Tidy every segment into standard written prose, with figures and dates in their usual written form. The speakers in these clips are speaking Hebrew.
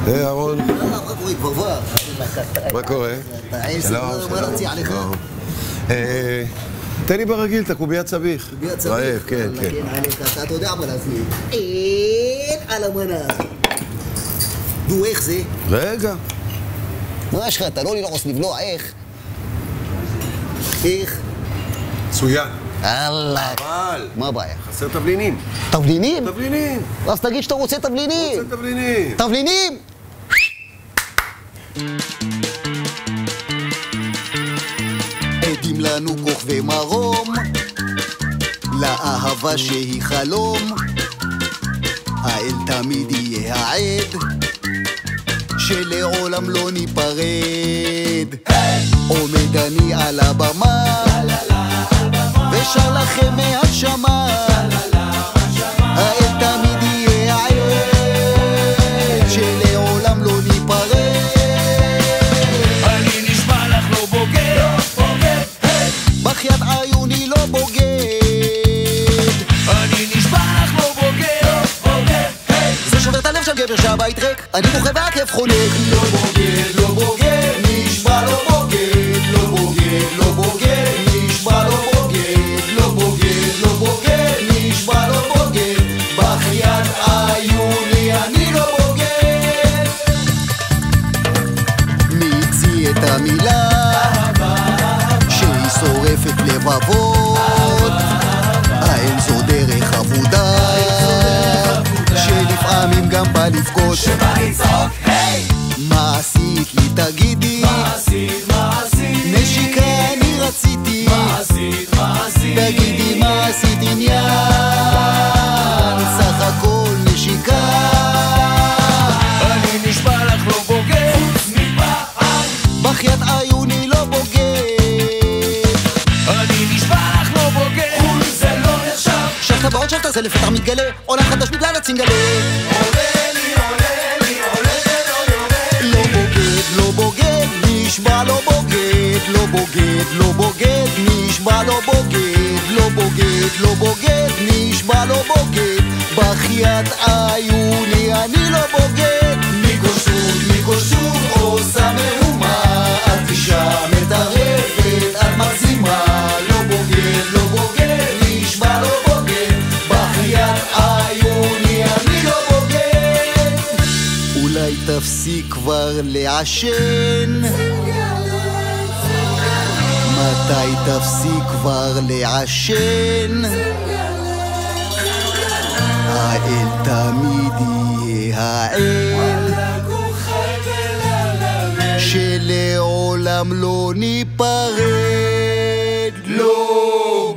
היי אהרון, כבר. מה קורה? שלום, מה להציע לך? תן לי ברגיל את הקוביית צביח. קוביית צביח? רעב, כן. אתה יודע מה להזמין. אין על המנה. דו, איך זה? רגע. מה יש לך? אתה לא ללעוס לבלוע, איך? איך? מצוין. אללה. אבל... מה הבעיה? חסר תבלינים. תבלינים? תבלינים. אז תגיד שאתה רוצה תבלינים. רוצה תבלינים. תבלינים? עדים לנו כוכבי מרום, לאהבה שהיא חלום. האל תמיד יהיה העד, שלעולם לא ניפרד. עומד אני על הבמה, ושר לכם מהשמה. האל תמיד יהיה העד, שלעולם לא ניפרד. אני נשבע לך לא בוגד, בחיית עיוני לא בוגד. אני נשבע לך לא בוגד, זה שובר את הלב של גבר שהבית ריק, אני בוכה והכאב חונק. לא בוגד, נשבע לא בוגד. לא בוגד, נשבע לא בוגד. נשבע לא בוגד. בחיית עיוני אני לא בוגד. מי המציא את המילה שהיא שורפת לבבות? האין זו דרך עבודה שלפעמים גם בא לבכות. שבא לצעוק, היי! מה עשית לי תגידי? מה עשית? נשיקה אני רציתי. מה עשית? תגידי מה עשית עניין? סך הכל נשיקה. אני נשבע לך לא בוגד, חוץ מפעם. בחיית עיוני לא בוגד. אני נשבע לך לא בוגד, חוץ זה לא נחשב. שחת בעוד שחת זה לפתח מתגלה, עולה חדש בגלל הצינגלה. לא בוגד, נשבע לא בוגד. לא בוגד, נשבע לא בוגד. נשבע לא בוגד. בחיית עיוני אני לא בוגד. מיקו שוב עושה מהומה, את אישה מטרפת, את מגזימה. לא בוגד, נשבע לא בוגד. בחיית עיוני אני לא בוגד. אולי תפסיק כבר לעשן? מתי תפסיק כבר לעשן? האל תמיד יהיה האל, שלעולם לא ניפרד. לא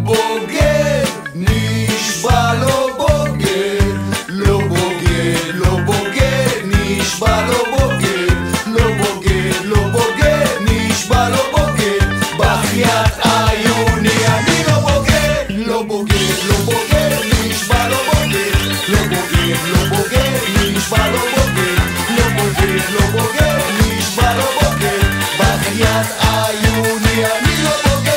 בוגד, נשבע לא בוגד. לא בוגד, נשבע לא בוגד. לא בוגד, נשבע לא בוגד. בחיית עיוני אני לא בוגד. לא בוגד, נשבע לא בוגד. לא בוגד, נשבע לא בוגד. לא בוגד, נשבע לא בוגד. בחיית עיוני אני לא בוגד.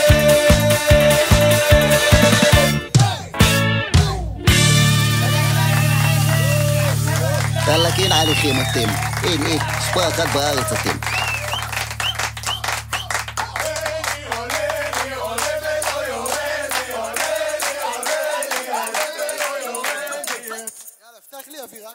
יאללה, כן עליכם אתם. אין, ספר אחת בארץ אתם. יאללה, פתח לי אווירה.